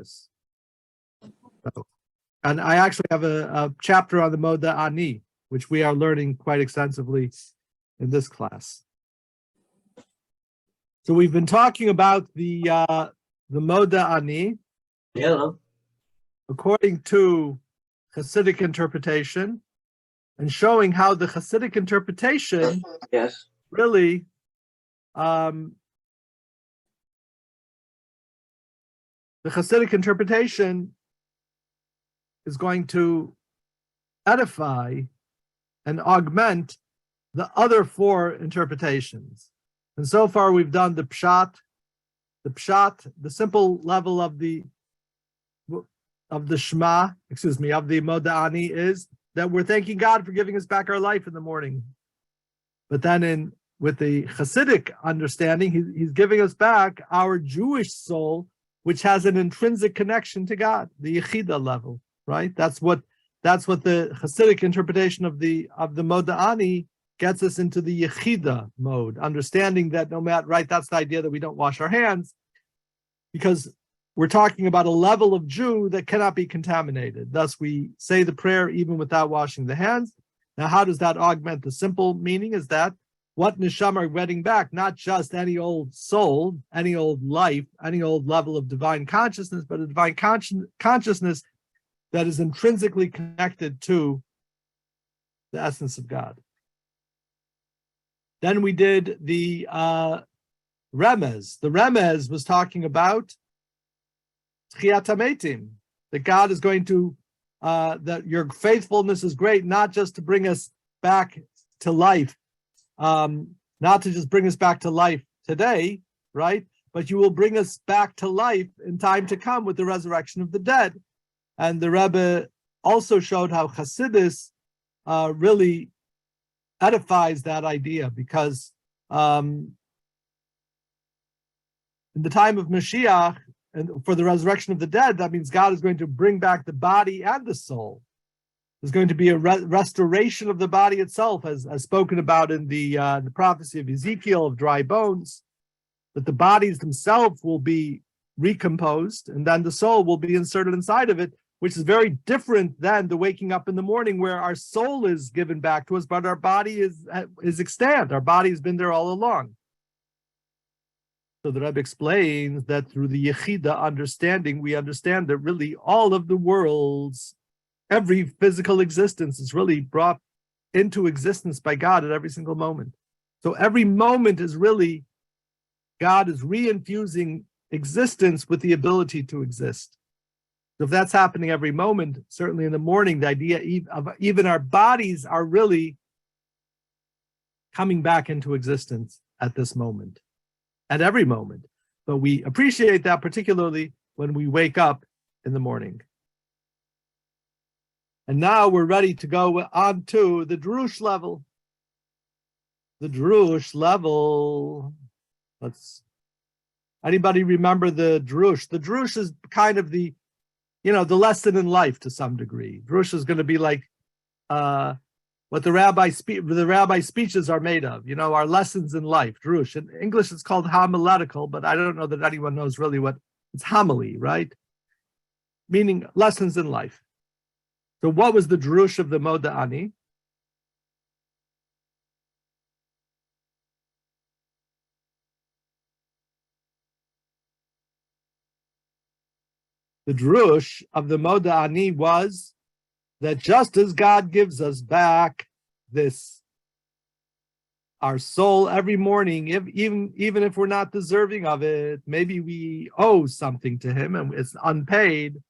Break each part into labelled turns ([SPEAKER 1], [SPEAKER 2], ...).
[SPEAKER 1] this. And I actually have a chapter on the Moda Ani, which we are learning quite extensively in this class. So we've been talking about the Moda Ani, according to Chassidic interpretation, and showing how the Chassidic interpretation really the Chassidic interpretation is going to edify and augment the other four interpretations. And so far we've done the pshat, the simple level of the Shema, of the Moda Ani, is that we're thanking God for giving us back our life in the morning. But then with the Chassidic understanding, he's giving us back our Jewish soul, which has an intrinsic connection to God, the Yechida level, right? That's what the Chassidic interpretation of the Moda Ani gets us into the Yechida mode, understanding that that's the idea that we don't wash our hands, because we're talking about a level of Jew that cannot be contaminated. Thus, we say the prayer even without washing the hands. Now, how does that augment? The simple meaning is that what neshama are getting back, not just any old soul, any old life, any old level of divine consciousness, but a divine consciousness that is intrinsically connected to the essence of God. Then we did the Remez. The Remez was talking about Tchiyat HaMetim, that God is going to, that your faithfulness is great, not just to bring us back to life, not to just bring us back to life today, right? But you will bring us back to life in time to come with the resurrection of the dead. And the Rebbe also showed how Chassidus really edifies that idea, because in the time of Mashiach, and for the resurrection of the dead, that means God is going to bring back the body and the soul. There's going to be a restoration of the body itself, as spoken about in the prophecy of Ezekiel of dry bones, that the bodies themselves will be recomposed, and then the soul will be inserted inside of it, which is very different than the waking up in the morning where our soul is given back to us, but our body is extant. Our body has been there all along. So the Rebbe explains that through the Yechida understanding, we understand that really all of the worlds, every physical existence is really brought into existence by God at every single moment. So every moment is really, God is reinfusing existence with the ability to exist. So if that's happening every moment, certainly in the morning, the idea of even our bodies are really coming back into existence at this moment, at every moment. But we appreciate that particularly when we wake up in the morning. And now we're ready to go on to the Drush level. The Drush level, anybody remember the Drush? The Drush is kind of the lesson in life to some degree. Drush is going to be like what the rabbi speeches are made of, our lessons in life, Drush. In English, it's called homiletical, but I don't know that anyone knows really what it's homily, right? Meaning lessons in life. So what was the Drush of the Moda Ani? The Drush of the Moda Ani was that just as God gives us back our soul every morning, even if we're not deserving of it, maybe we owe something to him and it's unpaid.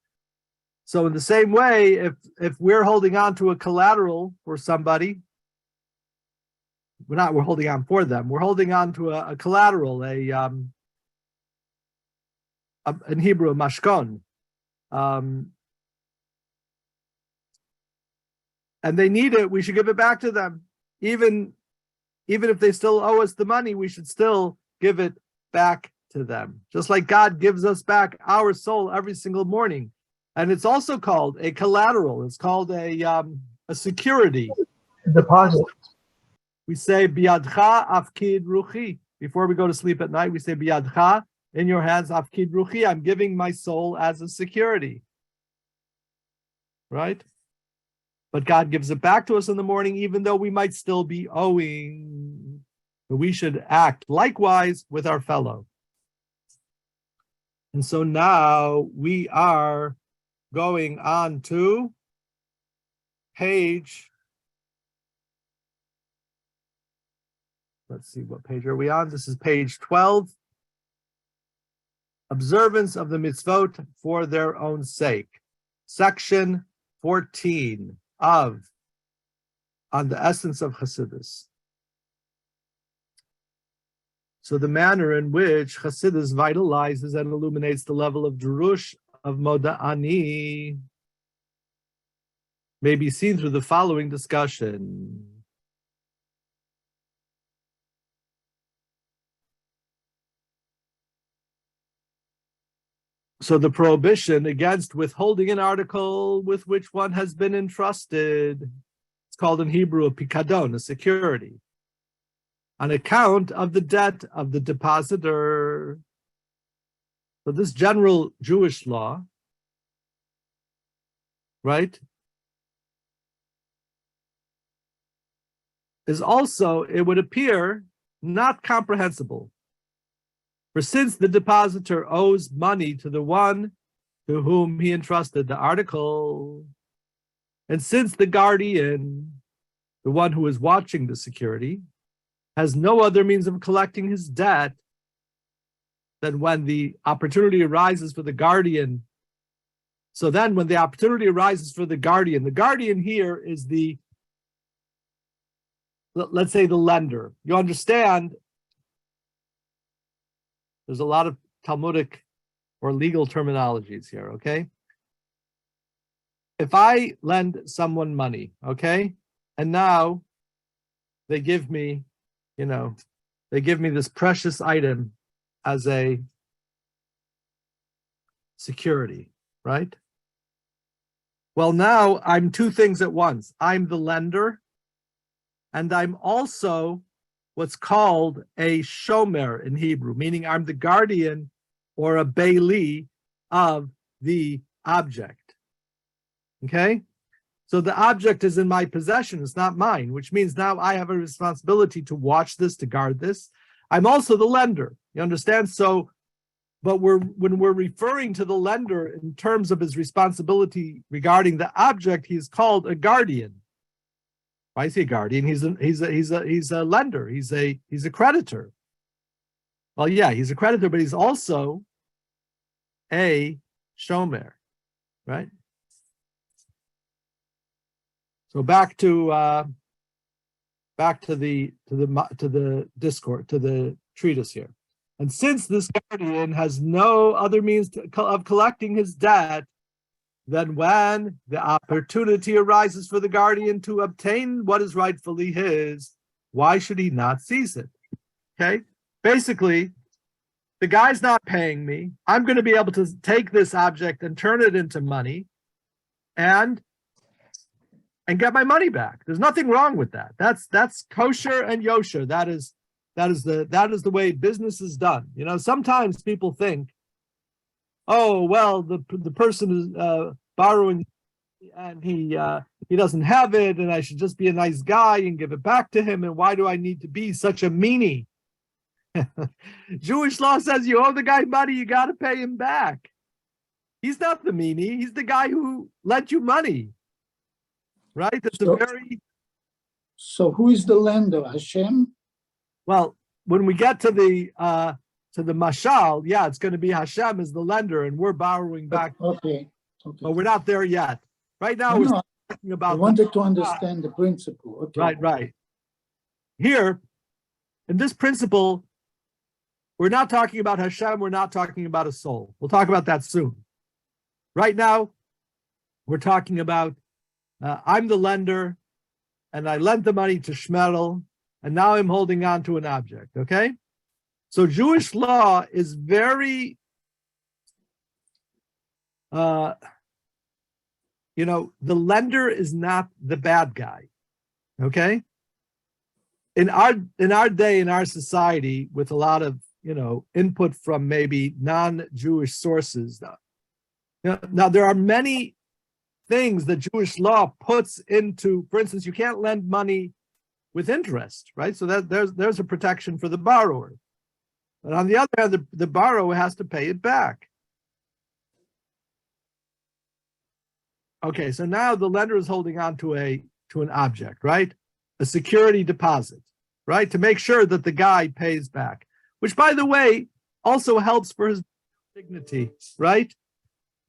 [SPEAKER 1] So in the same way, if we're holding on to a collateral for somebody, we're holding on for them. We're holding on to a collateral, in Hebrew, mashkon. And they need it, we should give it back to them. Even if they still owe us the money, we should still give it back to them. Just like God gives us back our soul every single morning. And it's also called a collateral. It's called a security.
[SPEAKER 2] Deposit.
[SPEAKER 1] We say, Biyadcha afkid ruchi. Before we go to sleep at night, we say, Biyadcha in your hands, afkid ruchi, I'm giving my soul as a security. Right? But God gives it back to us in the morning, even though we might still be owing. But we should act likewise with our fellow. And so now we are going on to page, let's see, what page are we on? This is page 12. Observance of the mitzvot for their own sake. Section 14 on the essence of Chassidus. So the manner in which Chassidus vitalizes and illuminates the level of Drush of Moda'ani may be seen through the following discussion. So the prohibition against withholding an article with which one has been entrusted, it's called in Hebrew a pikadon, a security, on account of the debt of the depositor. So this general Jewish law, right, is also, it would appear, not comprehensible. For since the depositor owes money to the one to whom he entrusted the article, and since the guardian, the one who is watching the security, has no other means of collecting his debt than when the opportunity arises for the guardian. So then when the opportunity arises for the guardian here is the, let's say, the lender. You understand, there's a lot of Talmudic or legal terminologies here, okay? If I lend someone money, okay, and now they give me, they give me this precious item as a security, right? Well, now I'm two things at once. I'm the lender, and I'm also what's called a shomer in Hebrew, meaning I'm the guardian or a baili of the object. Okay? So the object is in my possession, it's not mine, which means now I have a responsibility to watch this, to guard this. I'm also the lender. You understand? So, but when we're referring to the lender in terms of his responsibility regarding the object, he's called a guardian. Why is he a guardian? He's a lender. He's a creditor. Well, yeah, he's a creditor, but he's also a shomer, right? So back to the discourse, to the treatise here. And since this guardian has no other means of collecting his debt, then when the opportunity arises for the guardian to obtain what is rightfully his, why should he not seize it? Okay? Basically, the guy's not paying me. I'm going to be able to take this object and turn it into money and get my money back. There's nothing wrong with that. That's kosher and yosher. That is the way business is done. Sometimes people think, oh, well, the person is borrowing and he doesn't have it, and I should just be a nice guy and give it back to him. And why do I need to be such a meanie? Jewish law says you owe the guy money, you got to pay him back. He's not the meanie. He's the guy who lent you money, right?
[SPEAKER 2] So who is the lender? Hashem?
[SPEAKER 1] Well, when we get to the mashal, yeah, it's going to be Hashem as the lender, and we're borrowing back.
[SPEAKER 2] Okay.
[SPEAKER 1] But we're not there yet. Right now, we're talking about.
[SPEAKER 2] I wanted to understand the principle. Okay.
[SPEAKER 1] Right. Here, in this principle, we're not talking about Hashem. We're not talking about a soul. We'll talk about that soon. Right now, we're talking about I'm the lender, and I lent the money to Shmerel, and now I'm holding on to an object. Okay. So Jewish law is very, the lender is not the bad guy. Okay. In our day, in our society, with a lot of, input from maybe non-Jewish sources. Now, there are many things that Jewish law puts into, for instance, you can't lend money with interest, right? So that there's a protection for the borrower. But on the other hand, the borrower has to pay it back. Okay, so now the lender is holding on to an object, right? A security deposit, right? To make sure that the guy pays back, which, by the way, also helps for his dignity, right?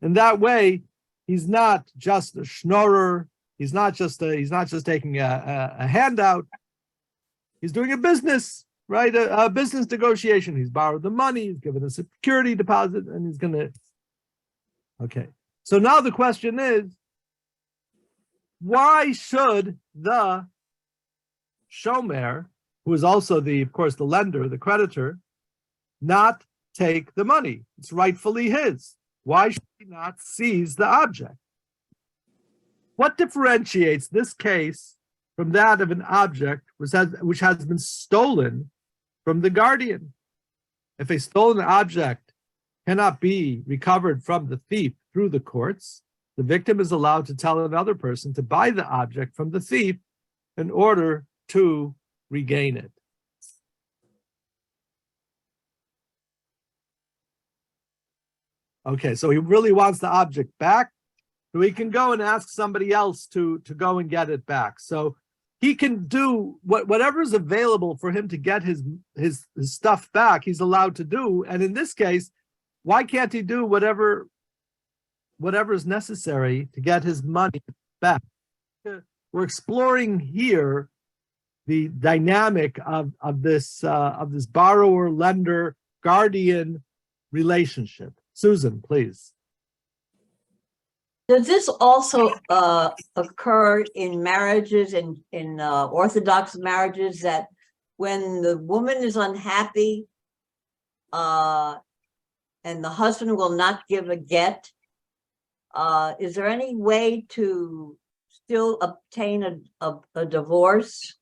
[SPEAKER 1] And that way, he's not just a schnorrer. He's not just taking a handout. He's doing a business, right? A business negotiation. He's borrowed the money. He's given a security deposit, and he's going to. Okay. So now the question is, why should the shomer, who is also of course, the lender, the creditor, not take the money? It's rightfully his. Why should he not seize the object? What differentiates this case from that of an object which has been stolen from the guardian? If a stolen object cannot be recovered from the thief through the courts, the victim is allowed to tell another person to buy the object from the thief in order to regain it. Okay, so he really wants the object back, so he can go and ask somebody else to go and get it back. So he can do whatever is available for him to get his stuff back, he's allowed to do. And in this case, why can't he do whatever is necessary to get his money back? We're exploring here the dynamic of this borrower, lender, guardian relationship. Susan, please.
[SPEAKER 3] Does this also occur in marriages, in Orthodox marriages, that when the woman is unhappy and the husband will not give a get, is there any way to still obtain a divorce?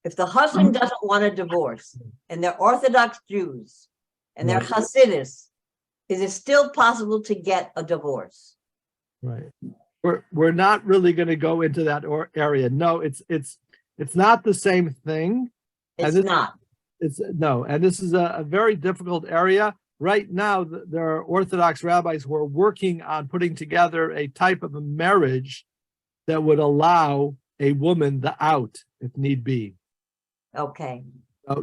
[SPEAKER 3] If the husband doesn't want a divorce and they're Orthodox Jews and they're Chassidics, is it still possible to get a divorce?
[SPEAKER 1] Right. We're not really going to go into that area. No, it's not the same thing.
[SPEAKER 3] It's not.
[SPEAKER 1] And this is a very difficult area. Right now, there are Orthodox rabbis who are working on putting together a type of a marriage that would allow a woman the out if need be.
[SPEAKER 3] Okay.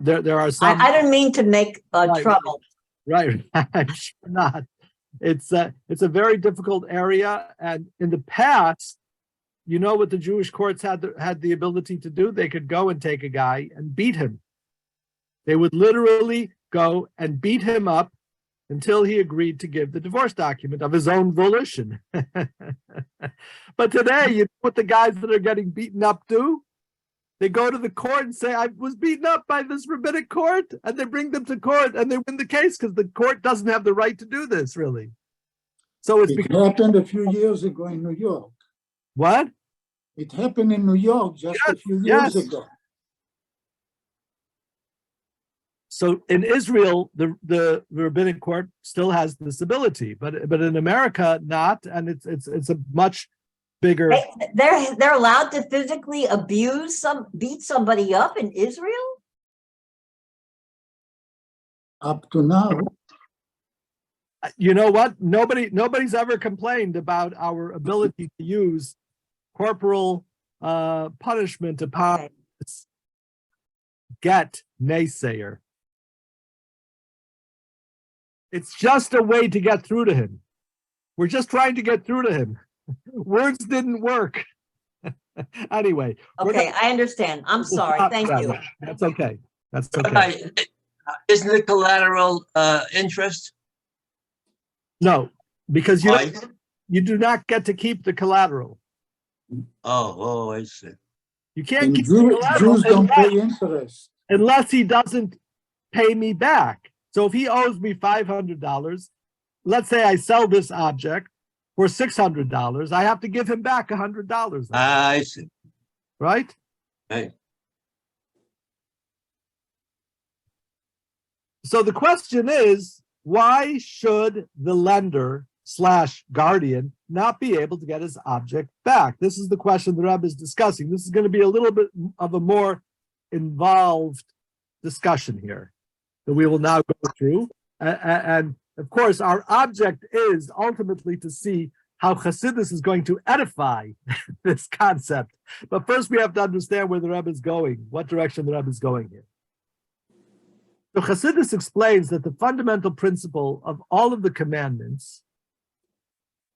[SPEAKER 1] There are some.
[SPEAKER 3] I didn't mean to make trouble.
[SPEAKER 1] Right, I'm sure not. It's a very difficult area, and in the past, what the Jewish courts had the ability to do? They could go and take a guy and beat him. They would literally go and beat him up until he agreed to give the divorce document of his own volition. But today, you know what the guys that are getting beaten up do? They go to the court and say, I was beaten up by this rabbinic court, and they bring them to court and they win the case because the court doesn't have the right to do this, really. So it
[SPEAKER 2] happened a few years ago in New York.
[SPEAKER 1] What?
[SPEAKER 2] It happened in New York just a few years ago.
[SPEAKER 1] So in Israel, the rabbinic court still has this ability, but in America, not, and it's a much bigger.
[SPEAKER 3] They're allowed to physically beat somebody up in Israel?
[SPEAKER 2] Up to now.
[SPEAKER 1] You know what? Nobody's ever complained about our ability to use corporal punishment upon this get naysayer. It's just a way to get through to him. We're just trying to get through to him. Words didn't work. Anyway.
[SPEAKER 3] Okay, I understand. I'm sorry. Thank you.
[SPEAKER 1] That's okay. That's okay.
[SPEAKER 4] Isn't it collateral interest?
[SPEAKER 1] No, because you do not get to keep the collateral.
[SPEAKER 4] Oh, I see.
[SPEAKER 1] You can't keep the collateral.
[SPEAKER 2] Jews don't pay interest.
[SPEAKER 1] Unless he doesn't pay me back. So if he owes me $500, let's say I sell this object for $600, I have to give him back $100.
[SPEAKER 4] I see.
[SPEAKER 1] Right?
[SPEAKER 4] Right.
[SPEAKER 1] So the question is, why should the lender / guardian not be able to get his object back? This is the question the Rebbe is discussing. This is going to be a little bit of a more involved discussion here that we will now go through. And of course, our object is ultimately to see how Chassidus is going to edify this concept. But first we have to understand where the Rebbe is going, what direction the Rebbe is going here. So Chassidus explains that the fundamental principle of all of the commandments,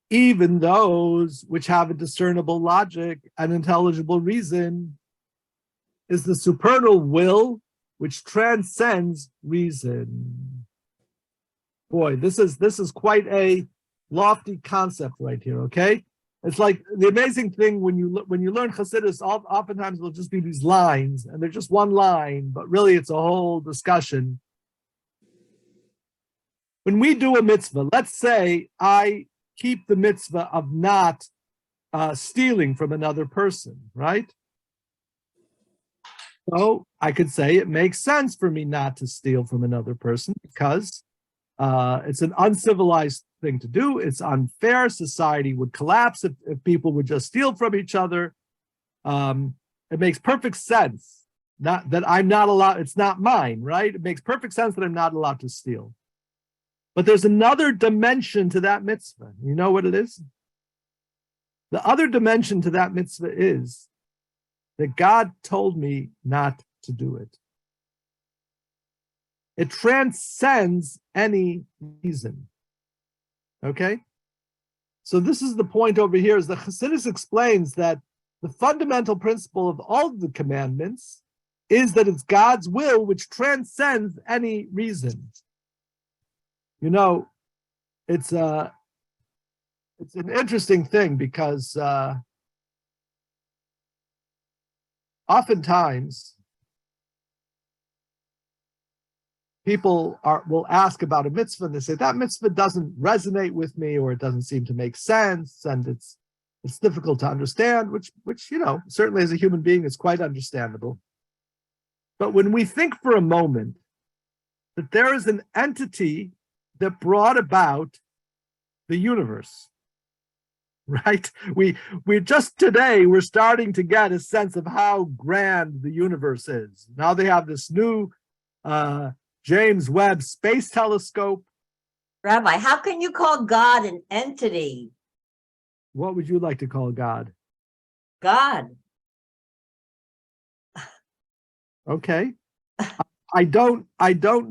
[SPEAKER 1] even those which have a discernible logic and intelligible reason, is the supernal will which transcends reason. Boy, this is quite a lofty concept right here, okay? It's like the amazing thing when you learn Chassidus, oftentimes it'll just be these lines, and they're just one line, but really it's a whole discussion. When we do a mitzvah, let's say I keep the mitzvah of not stealing from another person, right? So I could say it makes sense for me not to steal from another person because it's an uncivilized thing to do. It's unfair. Society would collapse if people would just steal from each other. It makes perfect sense. Not that I'm not allowed, it's not mine, right? It makes perfect sense that I'm not allowed to steal. But there's another dimension to that mitzvah. You know what it is? The other dimension to that mitzvah is that God told me not to do it. It transcends any reason. Okay? So this is the point over here, is that Chassidus explains that the fundamental principle of all of the commandments is that it's God's will which transcends any reason. You know, it's an interesting thing because oftentimes people will ask about a mitzvah and they say that mitzvah doesn't resonate with me, or it doesn't seem to make sense, and it's difficult to understand, which you know, certainly as a human being is quite understandable. But when we think for a moment that there is an entity that brought about the universe, right? We just today, we're starting to get a sense of how grand the universe is. Now they have this new James Webb Space Telescope.
[SPEAKER 3] Rabbi, how can you call God an entity?
[SPEAKER 1] What would you like to call God?
[SPEAKER 3] God.
[SPEAKER 1] Okay. I don't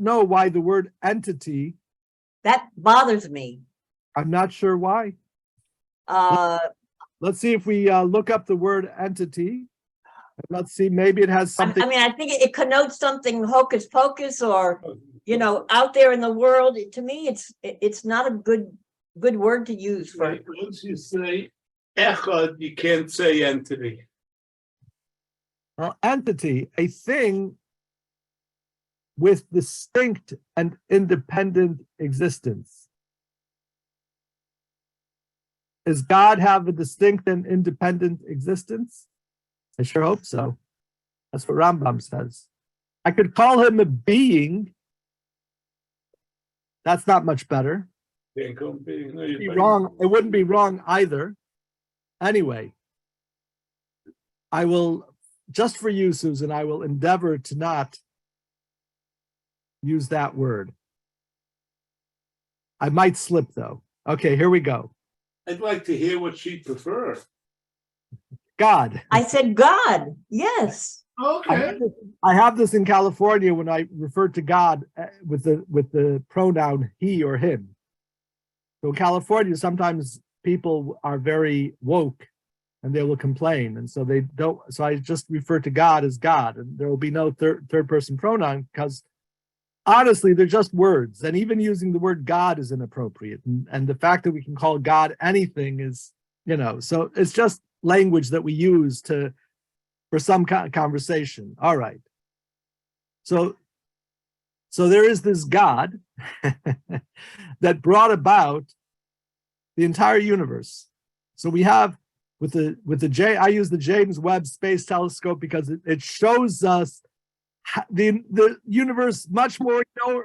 [SPEAKER 1] know why the word entity.
[SPEAKER 3] That bothers me.
[SPEAKER 1] I'm not sure why. Let's see if we look up the word entity. Let's see, maybe it has something.
[SPEAKER 3] I mean, I think it connotes something hocus pocus, or, you know, out there in the world. To me, it's not a good word to use for.
[SPEAKER 2] Once you say echad, you can't say entity.
[SPEAKER 1] Well, entity, a thing with distinct and independent existence. Does God have a distinct and independent existence? I sure hope so. That's what Rambam says. I could call him a being. That's not much better. Wrong. It wouldn't be wrong either. Anyway, I will, just for you, Susan, I will endeavor to not use that word. I might slip though. Okay, here we go.
[SPEAKER 2] I'd like to hear what she'd prefer.
[SPEAKER 1] God.
[SPEAKER 3] I said God. Yes.
[SPEAKER 2] Okay.
[SPEAKER 1] I have this in California when I refer to God with the pronoun he or him. So in California, sometimes people are very woke and they will complain. And so they don't, so I just refer to God as God, and there will be no third person pronoun because honestly, they're just words. And even using the word God is inappropriate. And the fact that we can call God anything is, you know, so it's just language that we use for some conversation. All right. So there is this God that brought about the entire universe. So we have I use the James Webb Space Telescope because it shows us the universe much more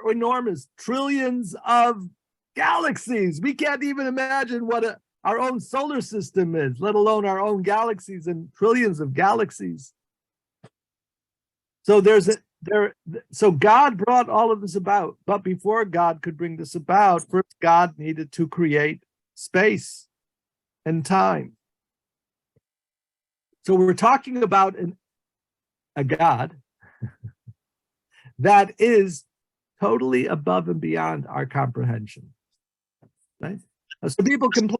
[SPEAKER 1] enormous, trillions of galaxies. We can't even imagine what our own solar system is, let alone our own galaxies and trillions of galaxies. So so God brought all of this about, but before God could bring this about, first God needed to create space and time. So we're talking about a God that is totally above and beyond our comprehension. Right? So people complain,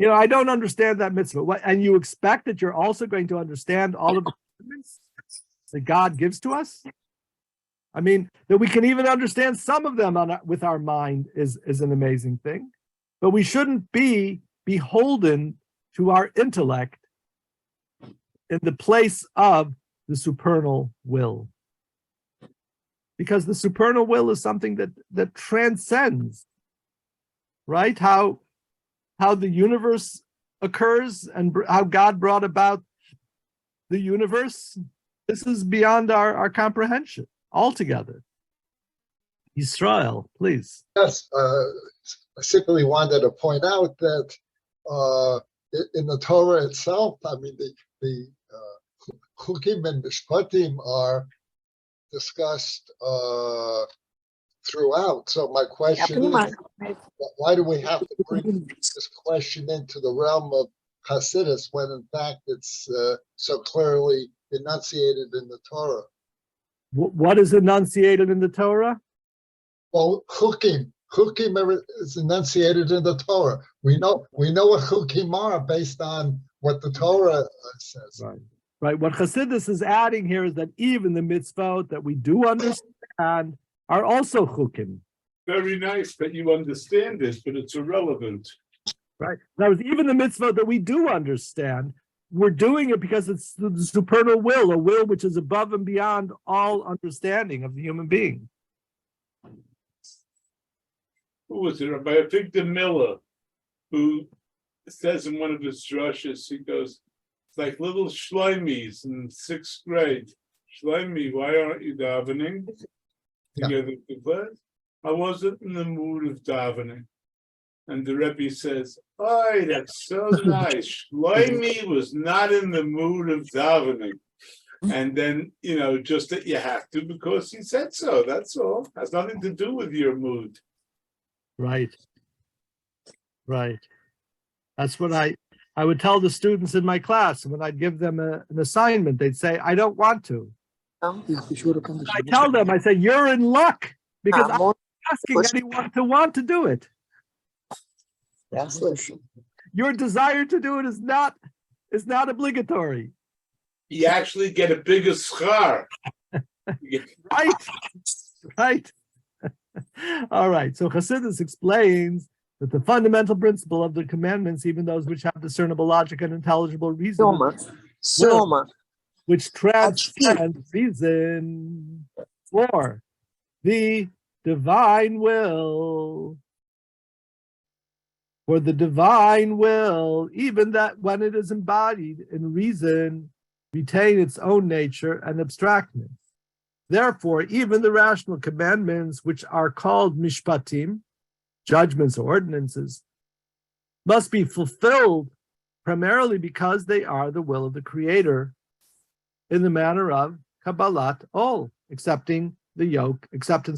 [SPEAKER 1] I don't understand that mitzvah. And you expect that you're also going to understand all of the commandments that God gives to us? I mean, that we can even understand some of them with our mind is an amazing thing. But we shouldn't be beholden to our intellect in the place of the supernal will. Because the supernal will is something that transcends, right? How the universe occurs and how God brought about the universe. This is beyond our comprehension altogether. Israel, please.
[SPEAKER 5] Yes, I simply wanted to point out that in the Torah itself, I mean, the Chukim and Mishpatim are discussed throughout. So my question is, why do we have to bring this question into the realm of Hasidus when in fact it's so clearly enunciated in the Torah?
[SPEAKER 1] What is enunciated in the Torah?
[SPEAKER 5] Well, Chukim is enunciated in the Torah. We know what Chukim are based on what the Torah says.
[SPEAKER 1] Right. What Hasidus is adding here is that even the mitzvot that we do understand are also chukim.
[SPEAKER 6] Very nice that you understand this, but it's irrelevant.
[SPEAKER 1] Right. Now, even the mitzvot that we do understand, we're doing it because it's the supernal will, a will which is above and beyond all understanding of the human being.
[SPEAKER 6] Who was it? Rabbi Avigdor Miller, who says in one of his drushes, he goes, it's like little shleimis in 6th grade. Shleimi, why aren't you davening? Together with the class. I wasn't in the mood of davening. And the Rebbe says, "Oh, that's so nice. Shloimi was not in the mood of davening." And then, just that you have to because he said so. That's all. Has nothing to do with your mood.
[SPEAKER 1] Right. That's what I would tell the students in my class. When I'd give them an assignment, they'd say, "I don't want to." I tell them, I say, "You're in luck because I'm asking anyone to want to do it. Your desire to do it is not obligatory."
[SPEAKER 6] You actually get a bigger schar.
[SPEAKER 1] Right. All right. So Hasidus explains that the fundamental principle of the commandments, even those which have discernible logic and intelligible reason, which transcend reason, for the divine will. For the divine will, even that when it is embodied in reason, retain its own nature and abstractness. Therefore, even the rational commandments, which are called mishpatim, judgments or ordinances, must be fulfilled primarily because they are the will of the Creator in the manner of Kabbalat Ol, acceptance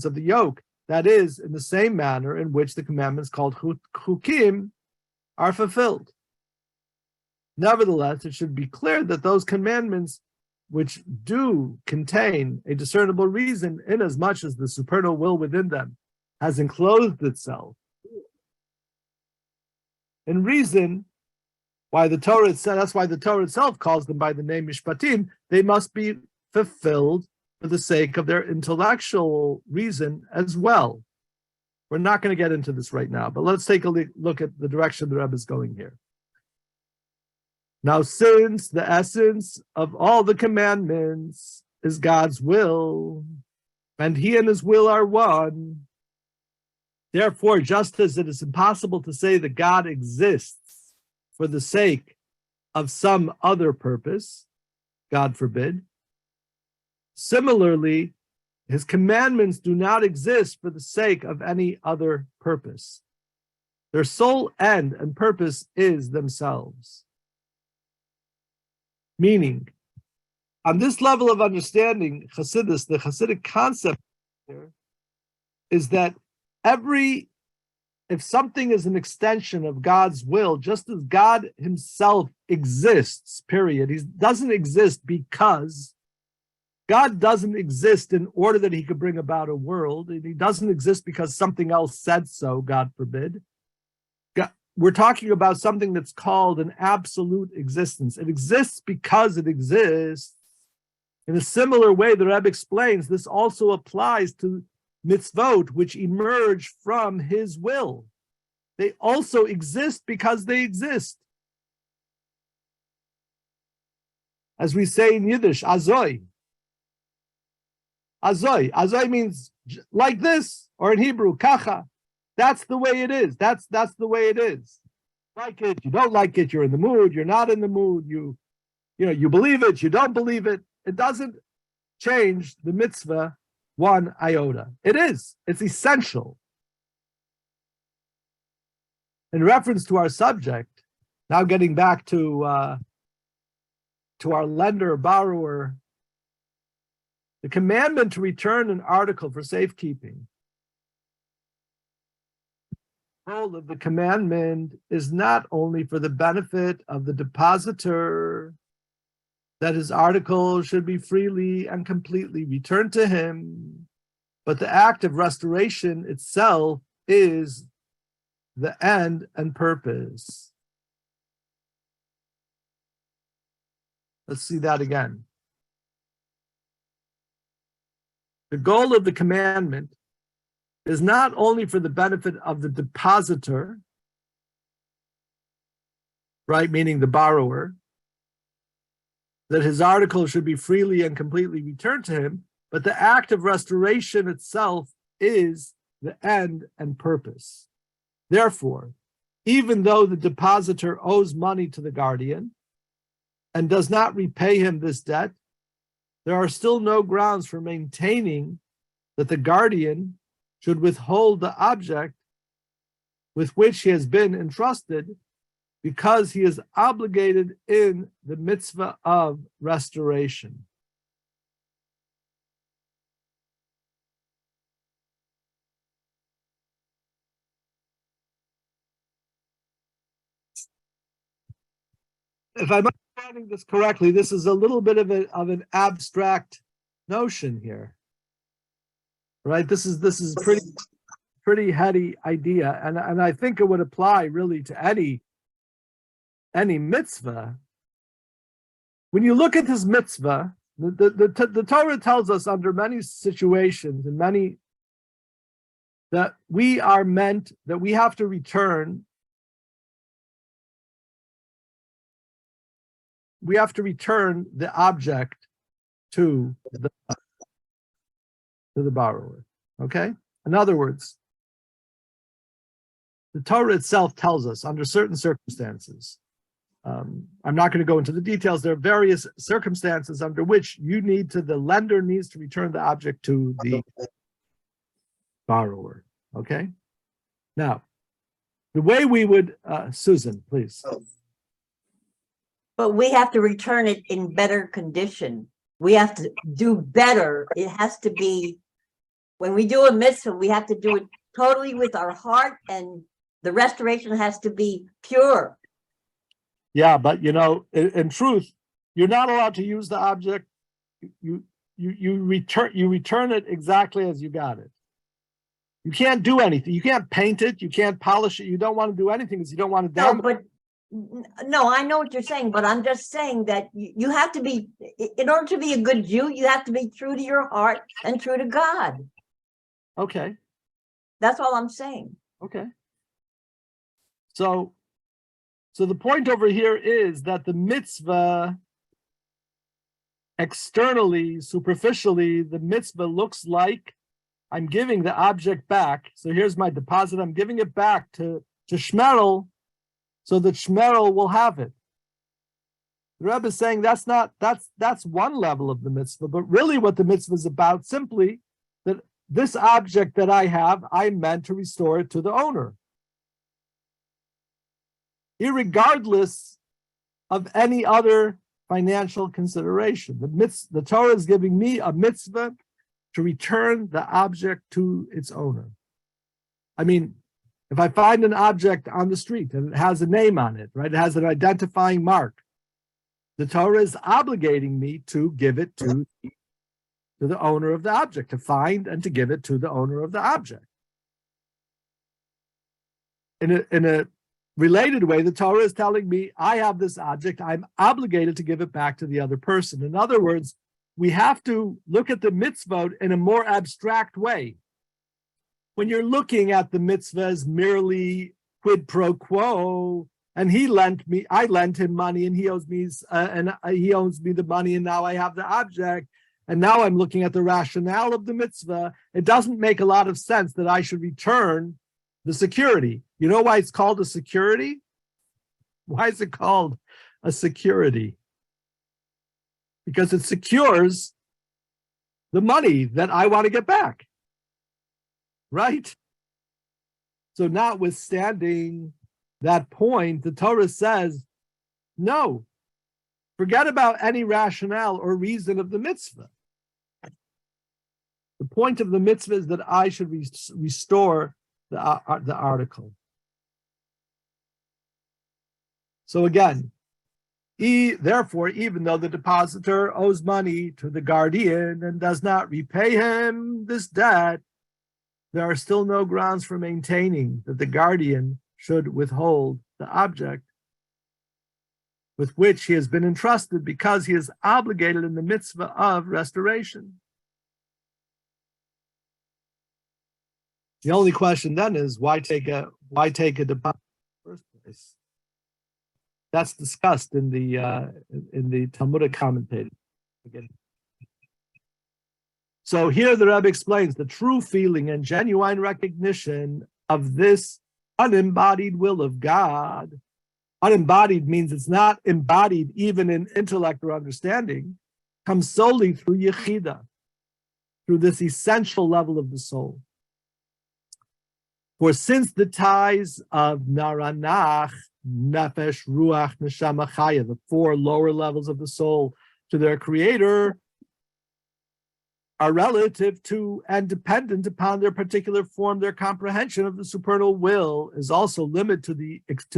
[SPEAKER 1] of the yoke. That is, in the same manner in which the commandments called chukim are fulfilled. Nevertheless, it should be clear that those commandments which do contain a discernible reason, inasmuch as the supernal will within them has enclosed itself in reason, that's why the Torah itself calls them by the name Mishpatim, they must be fulfilled for the sake of their intellectual reason as well. We're not going to get into this right now, but let's take a look at the direction the Rebbe is going here. Now, since the essence of all the commandments is God's will, and He and His will are one, therefore, just as it is impossible to say that God exists for the sake of some other purpose, God forbid, Similarly, his commandments do not exist for the sake of any other purpose. Their sole end and purpose is themselves. Meaning, on this level of understanding, Chassidus, the Chassidic concept here is that if something is an extension of God's will, just as God himself exists, period, he doesn't exist because God doesn't exist in order that he could bring about a world, and he doesn't exist because something else said so, God forbid. We're talking about something that's called an absolute existence. It exists because it exists. In a similar way, the Rebbe explains, this also applies to mitzvot, which emerge from his will. They also exist because they exist. As we say in Yiddish, azoi. Azoi. Azoi means like this, or in Hebrew, kacha. That's the way it is. That's the way it is. Like it, you don't like it, you're in the mood, you're not in the mood, you believe it, you don't believe it. It doesn't change the mitzvah one iota. It's essential. In reference to our subject, now getting back to our lender, borrower, the commandment to return an article for safekeeping. The goal of the commandment is not only for the benefit of the depositor, that his article should be freely and completely returned to him, but the act of restoration itself is the end and purpose. Let's see that again. The goal of the commandment is not only for the benefit of the depositor, right, meaning the borrower, that his article should be freely and completely returned to him, but the act of restoration itself is the end and purpose. Therefore, even though the depositor owes money to the guardian and does not repay him this debt, there are still no grounds for maintaining that the guardian should withhold the object with which he has been entrusted because he is obligated in the mitzvah of restoration. If I'm understanding this correctly, this is a little bit of an abstract notion here, right? This is pretty heady idea, and I think it would apply really to any mitzvah. When you look at this mitzvah, the Torah tells us under many situations and many that we are meant, that we have to return. We have to return the object to the borrower. Okay? In other words, the Torah itself tells us under certain circumstances. I'm not going to go into the details. There are various circumstances under which the lender needs to return the object to the borrower. Okay? Now, the way we would, Susan, please.
[SPEAKER 3] But we have to return it in better condition. We have to do better. It has to be, when we do a mitzvah, we have to do it totally with our heart, and the restoration has to be pure.
[SPEAKER 1] Yeah, but in truth, you're not allowed to use the object. You return it exactly as you got it. You can't do anything. You can't paint it. You can't polish it. You don't want to do anything because you don't want to damage.
[SPEAKER 3] No, I know what you're saying, but I'm just saying that you have to be, in order to be a good Jew, you have to be true to your heart and true to God.
[SPEAKER 1] Okay.
[SPEAKER 3] That's all I'm saying.
[SPEAKER 1] Okay. So the point over here is that the mitzvah, externally, superficially, the mitzvah looks like I'm giving the object back. So here's my deposit. I'm giving it back to Shmerel, so that Shmerel will have it. The Rebbe is saying that's one level of the mitzvah, but really what the mitzvah is about simply that this object that I have, I'm meant to restore it to the owner. Irregardless of any other financial consideration. The Torah is giving me a mitzvah to return the object to its owner. I mean, if I find an object on the street and it has a name on it, right? It has an identifying mark. The Torah is obligating me to give it to the owner of the object, to find and to give it to the owner of the object. In a related way, the Torah is telling me, I have this object, I'm obligated to give it back to the other person. In other words, we have to look at the mitzvot in a more abstract way. When you're looking at the mitzvah as merely quid pro quo, and I lent him money, and he owes me the money, and now I have the object, and now I'm looking at the rationale of the mitzvah. It doesn't make a lot of sense that I should return the security. You know why it's called a security? Why is it called a security? Because it secures the money that I want to get back, right? So notwithstanding that point, the Torah says, no, forget about any rationale or reason of the mitzvah. The point of the mitzvah is that I should restore the article. So again, therefore, even though the depositor owes money to the guardian and does not repay him this debt, there are still no grounds for maintaining that the guardian should withhold the object with which he has been entrusted, because he is obligated in the mitzvah of restoration. The only question then is, why take a deposit in the first place? That's discussed in the Talmudic commentator. Again. So here the Rebbe explains the true feeling and genuine recognition of this unembodied will of God. Unembodied means it's not embodied even in intellect or understanding, comes solely through Yechida, through this essential level of the soul. For since the ties of Naranach, Nefesh, Ruach, Neshama, Chaya, the four lower levels of the soul to their creator, are relative to and dependent upon their particular form, their comprehension of the supernal will is also limited to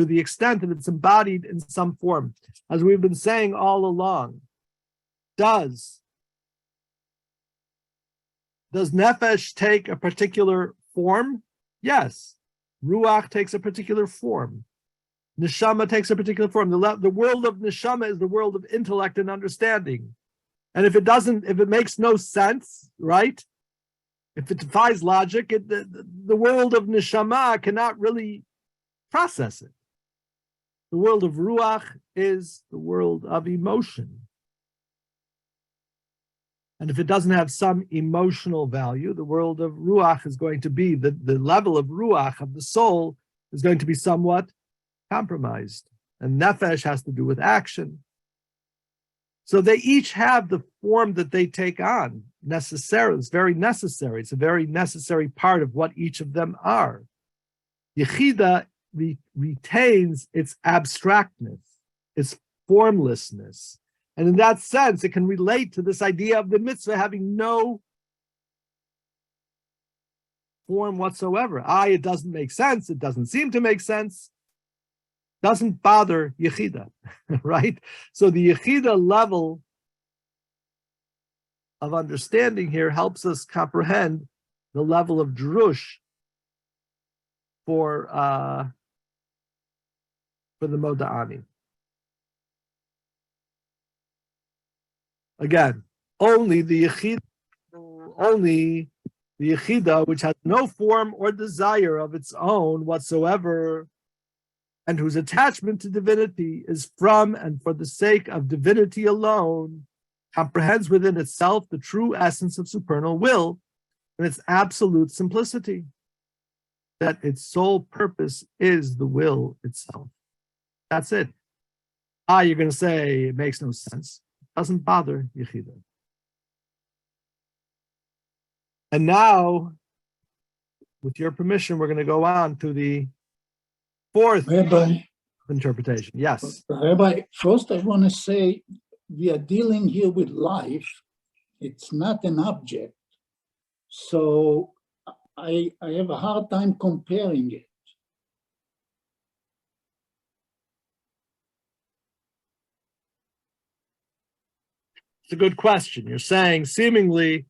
[SPEAKER 1] the extent that it's embodied in some form. As we've been saying all along, does Nefesh take a particular form? Yes. Ruach takes a particular form. Neshama takes a particular form. The world of Neshama is the world of intellect and understanding. And if it makes no sense, right? If it defies logic, the world of Neshama cannot really process it. The world of Ruach is the world of emotion. And if it doesn't have some emotional value, the world of Ruach is going to be, the level of Ruach, of the soul, is going to be somewhat compromised. And Nefesh has to do with action. So they each have the form that they take on necessarily. It's very necessary. It's a very necessary part of what each of them are. Yechida retains its abstractness, its formlessness. And in that sense, it can relate to this idea of the mitzvah having no form whatsoever. It doesn't make sense. It doesn't seem to make sense. Doesn't bother Yechida, right? So the Yechida level of understanding here helps us comprehend the level of drush for the Moda'ani. Again, only the Yechida, which has no form or desire of its own whatsoever, and whose attachment to divinity is from and for the sake of divinity alone, comprehends within itself the true essence of supernal will and its absolute simplicity, that its sole purpose is the will itself. That's it. You're going to say it makes no sense. Doesn't bother Yechida. And now, with your permission, we're going to go on to the fourth
[SPEAKER 2] Rabbi,
[SPEAKER 1] interpretation. Yes.
[SPEAKER 2] Rabbi, first I want to say we are dealing here with life. It's not an object. So I have a hard time comparing it.
[SPEAKER 1] It's a good question. You're saying seemingly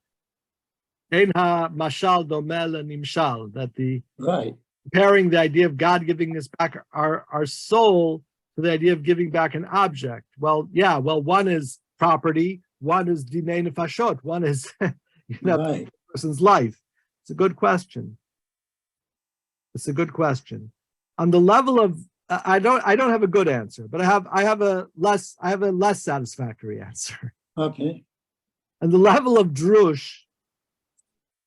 [SPEAKER 1] Ein ha-mashal domeh le-nimshal, that the
[SPEAKER 2] Right.
[SPEAKER 1] comparing the idea of God giving us back our soul to the idea of giving back an object. Well, yeah, one is property, one is dinei nefashot, one is
[SPEAKER 2] Right.
[SPEAKER 1] person's life. It's a good question. It's a good question. On the level of I don't have a good answer, but I have a less satisfactory answer.
[SPEAKER 2] Okay.
[SPEAKER 1] On the level of drush,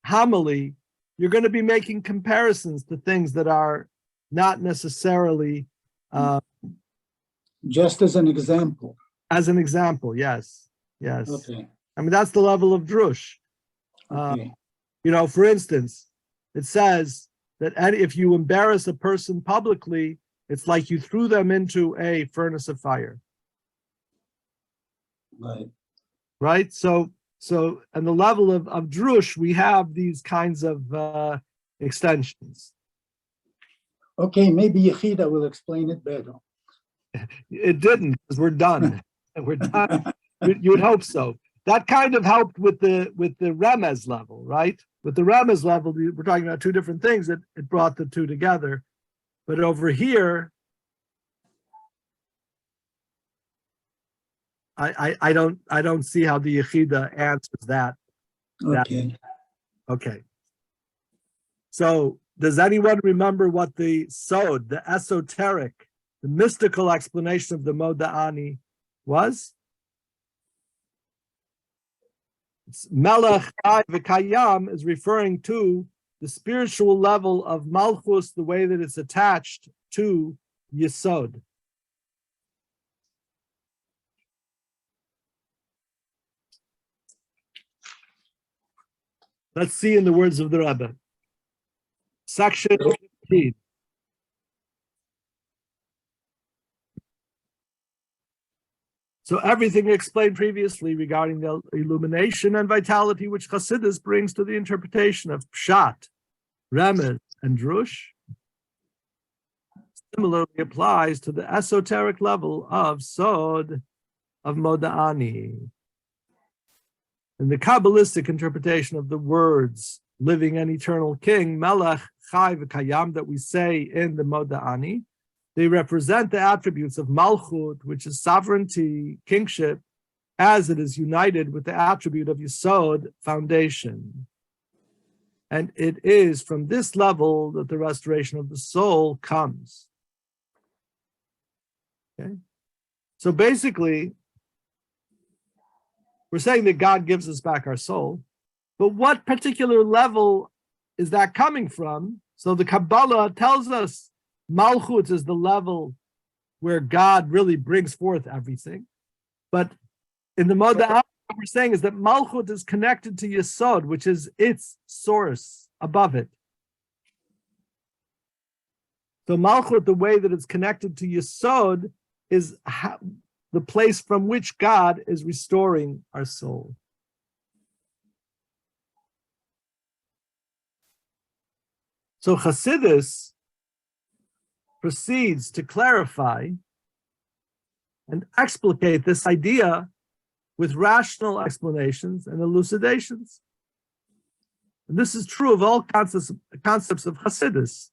[SPEAKER 1] homily, you're going to be making comparisons to things that are not necessarily
[SPEAKER 2] Just as an example.
[SPEAKER 1] as an example. Yes.
[SPEAKER 2] Okay.
[SPEAKER 1] I mean, that's the level of drush.
[SPEAKER 2] Okay.
[SPEAKER 1] For instance, it says that if you embarrass a person publicly, it's like you threw them into a furnace of fire. Right? So on the level of drush, we have these kinds of extensions.
[SPEAKER 2] Okay, maybe Yechida will explain it better.
[SPEAKER 1] It didn't, because we're done. We're done. You'd hope so. That kind of helped with the remez level, right? With the remez level, we're talking about two different things. It brought the two together. But over here, I don't see how the Yechida answers that.
[SPEAKER 2] Okay.
[SPEAKER 1] Okay. So does anyone remember what the sod, the esoteric, the mystical explanation of the Moda'ani was? Melech v'kayam is referring to the spiritual level of Malchus, the way that it's attached to Yesod. Let's see in the words of the Rebbe. Section 15. So everything explained previously regarding the illumination and vitality which Chassidus brings to the interpretation of Pshat, Remez, and Drush similarly applies to the esoteric level of Sod, of Moda'ani. In the Kabbalistic interpretation of the words living and eternal king, Melech, Chai, V'Kayam, that we say in the Moda'ani, they represent the attributes of Malchut, which is sovereignty, kingship, as it is united with the attribute of Yesod, foundation. And it is from this level that the restoration of the soul comes. Okay? So basically, we're saying that God gives us back our soul, but what particular level is that coming from? So the Kabbalah tells us Malchut is the level where God really brings forth everything. But in the Moda'ani, what we're saying is that Malchut is connected to Yesod, which is its source above it. So Malchut, the way that it's connected to Yesod, is the place from which God is restoring our soul. So Chassidus proceeds to clarify and explicate this idea with rational explanations and elucidations. And this is true of all concepts of Chassidus.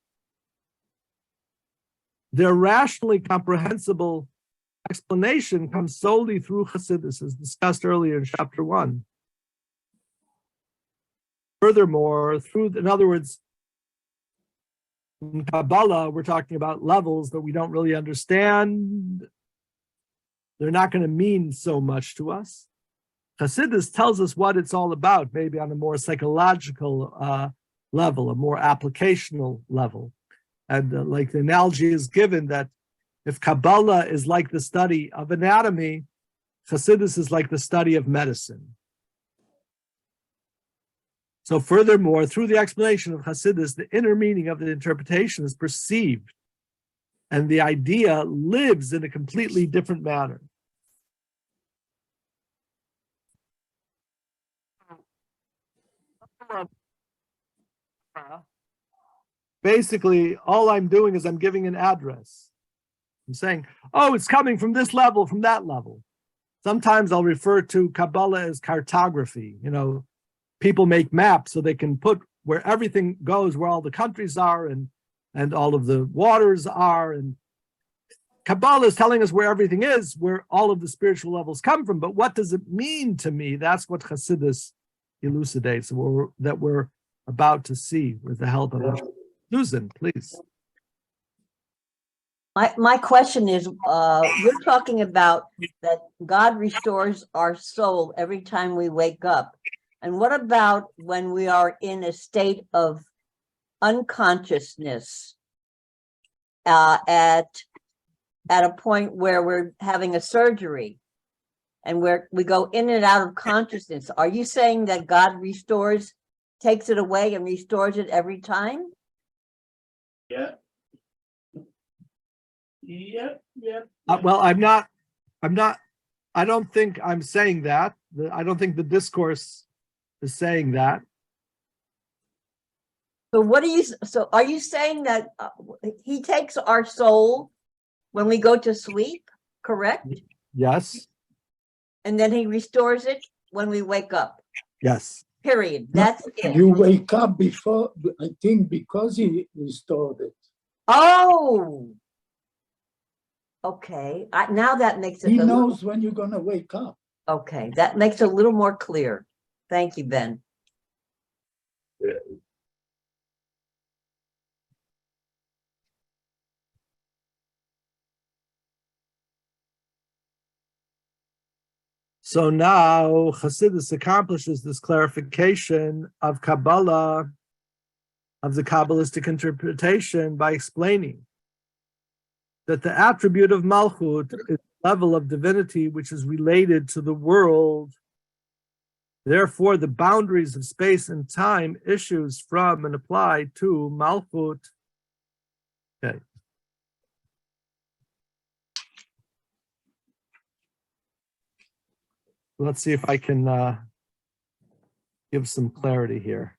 [SPEAKER 1] Their rationally comprehensible explanation comes solely through Chassidus, as discussed earlier in chapter 1. Furthermore, in other words, in Kabbalah, we're talking about levels that we don't really understand. They're not going to mean so much to us. Chassidus tells us what it's all about, maybe on a more psychological level, a more applicational level. And like the analogy is given that If Kabbalah is like the study of anatomy, Chassidus is like the study of medicine. So furthermore, through the explanation of Chassidus, the inner meaning of the interpretation is perceived, and the idea lives in a completely different manner. Basically, all I'm doing is I'm giving an address. I'm saying, oh, it's coming from this level, from that level. Sometimes I'll refer to Kabbalah as cartography. You know, people make maps so they can put where everything goes, where all the countries are and all of the waters are. And Kabbalah is telling us where everything is, where all of the spiritual levels come from. But what does it mean to me? That's what Chassidus elucidates, that we're about to see with the help of Susan, please.
[SPEAKER 3] My question is, you're talking about that God restores our soul every time we wake up. And what about when we are in a state of unconsciousness at a point where we're having a surgery and we go in and out of consciousness? Are you saying that God takes it away and restores it every time?
[SPEAKER 6] Yeah.
[SPEAKER 1] Well, I don't think I'm saying that. I don't think the discourse is saying that.
[SPEAKER 3] So are you saying that he takes our soul when we go to sleep, correct?
[SPEAKER 1] Yes.
[SPEAKER 3] And then he restores it when we wake up,
[SPEAKER 1] Yes.
[SPEAKER 3] period. That's it.
[SPEAKER 2] You wake up before, I think, because he restored it.
[SPEAKER 3] Oh, okay. Now that makes it
[SPEAKER 2] He knows when you're gonna wake up.
[SPEAKER 3] okay. That makes it a little more clear. Thank you, Ben.
[SPEAKER 1] So now Chassidus accomplishes this clarification of Kabbalah, of the Kabbalistic interpretation, by explaining that the attribute of Malchut is a level of divinity which is related to the world. Therefore, the boundaries of space and time issues from and apply to Malchut. Okay. Let's see if I can give some clarity here.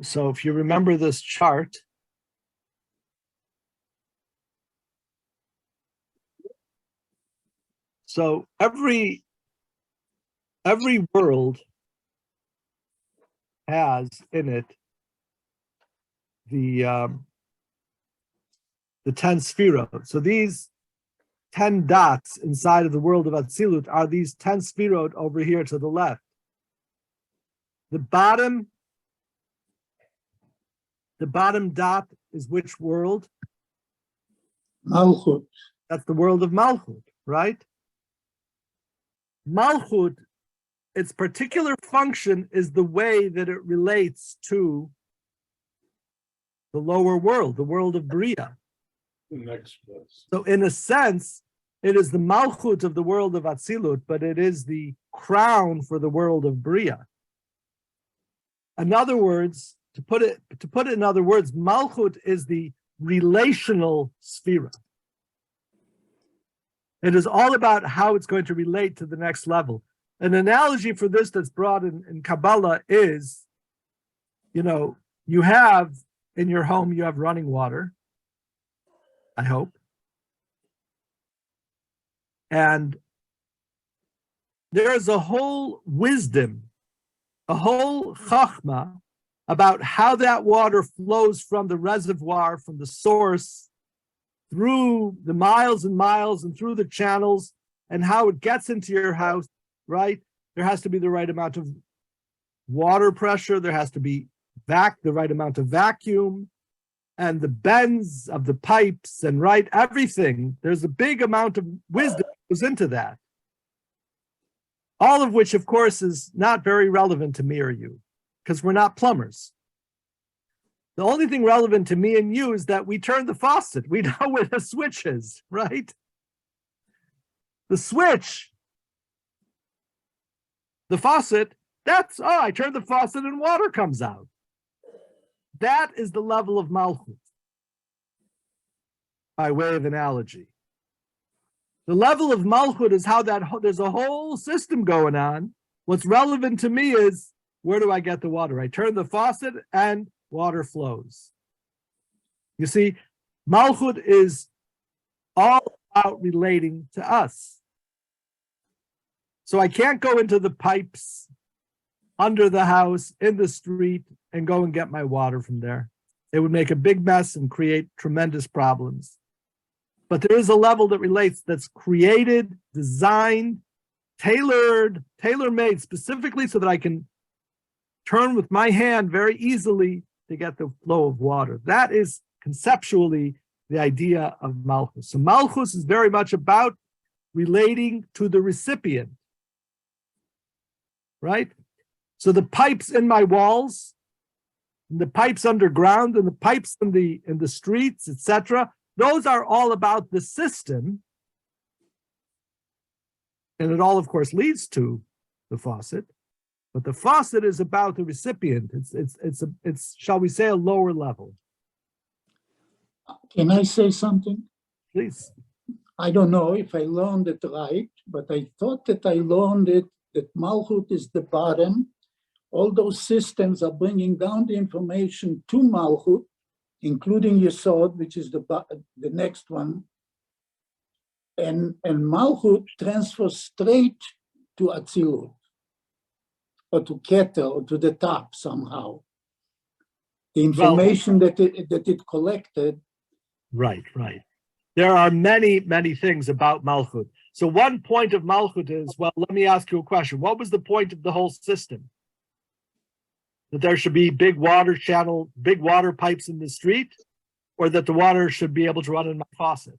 [SPEAKER 1] So if you remember this chart, so every world has in it the 10 sphirot. So these 10 dots inside of the world of Atzilut are these 10 sphirot over here to the left. The bottom dot is which world?
[SPEAKER 2] Malchut.
[SPEAKER 1] That's the world of Malchut, right? Malchut, its particular function is the way that it relates to the lower world, the world of Bria.
[SPEAKER 6] The next place.
[SPEAKER 1] So in a sense, it is the Malchut of the world of Atzilut, but it is the crown for the world of Bria. In other words, to put it in other words, Malchut is the relational sphere. It is all about how it's going to relate to the next level. An analogy for this that's brought in Kabbalah is, you have in your home, you have running water, I hope. And there's a whole wisdom, a whole chachma about how that water flows from the reservoir, from the source, through the miles and miles and through the channels, and how it gets into your house, right? There has to be the right amount of water pressure. There has to be the right amount of vacuum. and the bends of the pipes and right everything. There's a big amount of wisdom that goes into that. All of which, of course, is not very relevant to me or you, because we're not plumbers. The only thing relevant to me and you is that we turn the faucet. We know where the switch is, right? The switch, the faucet, that's, oh, I turn the faucet and water comes out. That is the level of Malchut, by way of analogy. The level of Malchut is how there's a whole system going on. What's relevant to me is, where do I get the water? I turn the faucet and water flows. You see, Malchut is all about relating to us. So I can't go into the pipes under the house, in the street, and go and get my water from there. It would make a big mess and create tremendous problems. But there is a level that relates, that's created, designed, tailored, tailor-made specifically so that I can turn with my hand very easily to get the flow of water. That is conceptually the idea of Malchus. So Malchus is very much about relating to the recipient, right? So the pipes in my walls, and the pipes underground, and the pipes in the streets, etc., those are all about the system. And it all, of course, leads to the faucet. But the faucet is about the recipient. It's shall we say, a lower level.
[SPEAKER 2] Can I say something?
[SPEAKER 1] Please.
[SPEAKER 2] I don't know if I learned it right, but I thought that I learned it, that Malchut is the bottom. All those systems are bringing down the information to Malchut, including Yesod, which is the next one. And Malchut transfers straight to Atzilut, or to Keter, or to the top somehow. The information that it collected.
[SPEAKER 1] Right. There are many, many things about Malchut. So one point of Malchut is, well, let me ask you a question. What was the point of the whole system? That there should be big water pipes in the street, or that the water should be able to run in my faucet?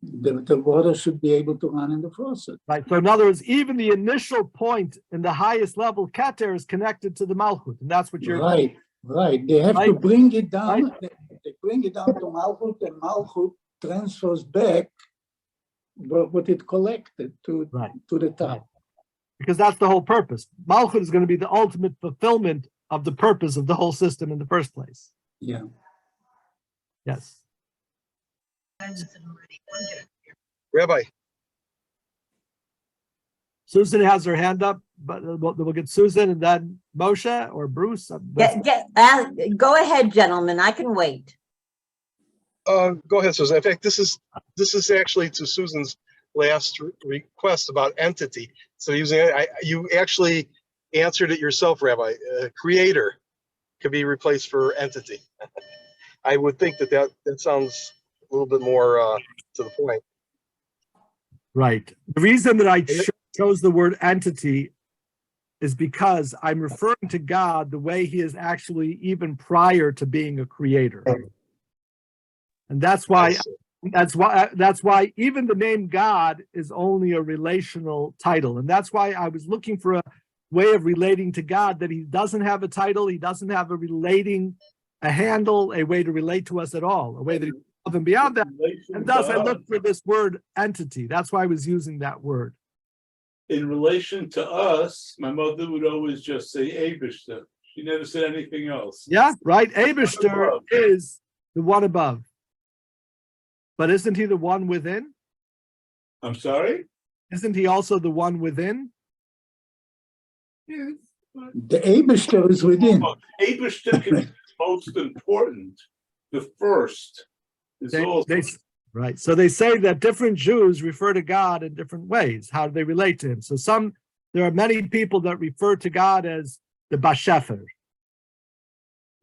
[SPEAKER 2] The water should be able to run in the faucet.
[SPEAKER 1] Right. So in other words, even the initial point in the highest level, Keter, is connected to the Malchut, and that's what you're
[SPEAKER 2] right. They have to bring it down. They bring it down to Malchut, and Malchut transfers back what it collected to the top.
[SPEAKER 1] Because that's the whole purpose. Malchut is going to be the ultimate fulfillment of the purpose of the whole system in the first place.
[SPEAKER 2] Yeah.
[SPEAKER 1] Yes.
[SPEAKER 7] Rabbi.
[SPEAKER 1] Susan has her hand up, but we'll get Susan and then Moshe or Bruce.
[SPEAKER 3] Go ahead, gentlemen. I can wait.
[SPEAKER 7] Go ahead, Susan. In fact, this is actually to Susan's last request about entity. So you actually answered it yourself, Rabbi. Creator could be replaced for entity. I would think that sounds a little bit more to the point.
[SPEAKER 1] Right. The reason that I chose the word entity is because I'm referring to God the way he is actually even prior to being a creator. And that's why even the name God is only a relational title. And that's why I was looking for a way of relating to God, that he doesn't have a title, he doesn't have a handle, a way to relate to us at all, a way that he's above and beyond that. And thus I looked for this word entity. That's why I was using that word.
[SPEAKER 6] In relation to us, my mother would always just say Eibishter. She never said anything else.
[SPEAKER 1] Yeah, right. Eibishter is the one above. But isn't he the one within?
[SPEAKER 6] I'm sorry?
[SPEAKER 1] Isn't he also the one within?
[SPEAKER 6] Yes.
[SPEAKER 2] The Eibishter is within.
[SPEAKER 6] Eibishter can be most important. The first is also.
[SPEAKER 1] Right. So they say that different Jews refer to God in different ways. How do they relate to him? So there are many people that refer to God as the Bashefer.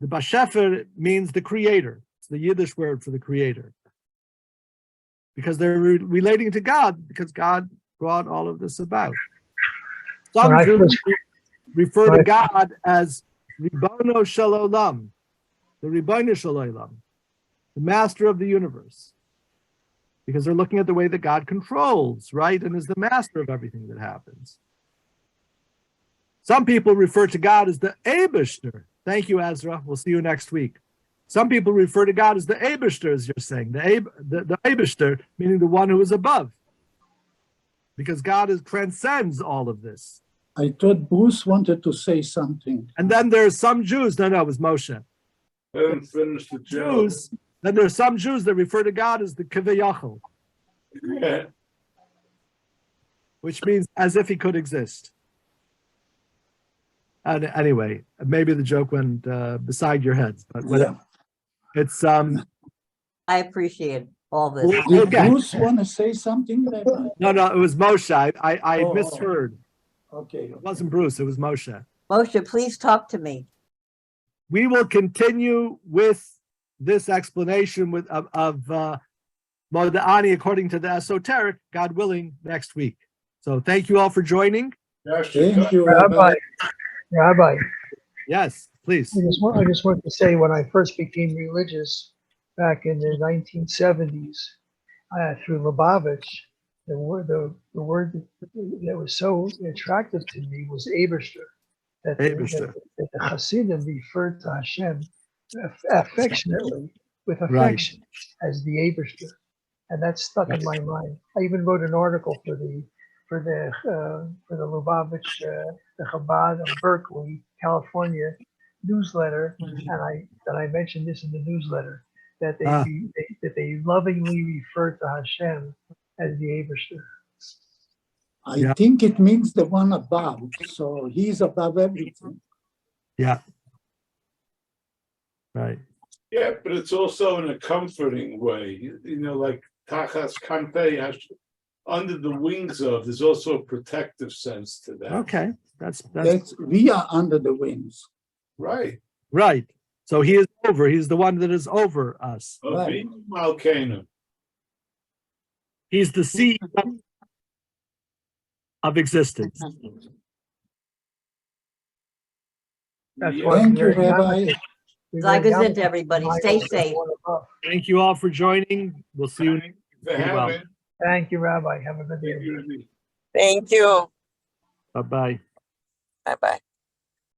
[SPEAKER 1] The Bashefer means the creator. It's the Yiddish word for the creator. Because they're relating to God, because God brought all of this about. Some Jews refer to God as Ribono Shel Olam, the Ribono Shel Olam. the master of the universe. Because they're looking at the way that God controls, right? And is the master of everything that happens. Some people refer to God as the Eibishter. Thank you, Ezra. We'll see you next week. Some people refer to God as the Eibishter, as you're saying. The Eibishter, meaning the one who is above. Because God transcends all of this.
[SPEAKER 2] I thought Bruce wanted to say something.
[SPEAKER 1] And then there's some Jews, no, it was Moshe.
[SPEAKER 6] I haven't finished the joke.
[SPEAKER 1] Jews, then there's some Jews that refer to God as the Kiviyachol,
[SPEAKER 6] Yeah.
[SPEAKER 1] which means as if he could exist. And anyway, maybe the joke went beside your heads, but whatever. It's
[SPEAKER 3] I appreciate all this.
[SPEAKER 1] Well,
[SPEAKER 2] Did Bruce want to say something? Rabbi?
[SPEAKER 1] no, it was Moshe. I
[SPEAKER 2] Oh.
[SPEAKER 1] misheard.
[SPEAKER 2] Okay.
[SPEAKER 1] It wasn't Bruce, it was Moshe.
[SPEAKER 3] Moshe, please talk to me.
[SPEAKER 1] We will continue with this explanation of Moda'ani according to the esoteric, God willing, next week. So thank you all for joining.
[SPEAKER 2] Thank you,
[SPEAKER 8] Rabbi, Rabbi,
[SPEAKER 1] Yes, please.
[SPEAKER 8] I just want to say when I first became religious back in the 1970s, through Lubavitch, the word that was so attractive to me was Eibishter. That the Chassidim referred to Hashem affectionately, with affection, as the Eibishter, and that stuck in my mind. I even wrote an article for the Lubavitch, the Chabad of Berkeley, California newsletter, and I mentioned this in the newsletter that they lovingly refer to Hashem as the Eibishter.
[SPEAKER 2] I think it means the one above, so he's above everything.
[SPEAKER 1] Yeah. Right.
[SPEAKER 6] Yeah, but it's also in a comforting way. You know, like Tachas Kantei, under the wings of, there's also a protective sense to that.
[SPEAKER 1] Okay. That's
[SPEAKER 2] We are under the wings.
[SPEAKER 6] Right.
[SPEAKER 1] right. So he is over. He's the one that is over us.
[SPEAKER 2] Right.
[SPEAKER 6] Malkeinu.
[SPEAKER 1] He's the seed of existence.
[SPEAKER 8] That's
[SPEAKER 6] Yeah.
[SPEAKER 8] why
[SPEAKER 2] Thank you,
[SPEAKER 8] we're
[SPEAKER 2] Rabbi.
[SPEAKER 3] Zagazin to everybody. Stay safe.
[SPEAKER 1] Thank you all for joining. We'll see you.
[SPEAKER 6] For
[SPEAKER 1] Be well.
[SPEAKER 6] having.
[SPEAKER 8] Thank you, Rabbi. Have a good day.
[SPEAKER 9] Thank you.
[SPEAKER 1] Bye-bye.
[SPEAKER 9] Bye-bye.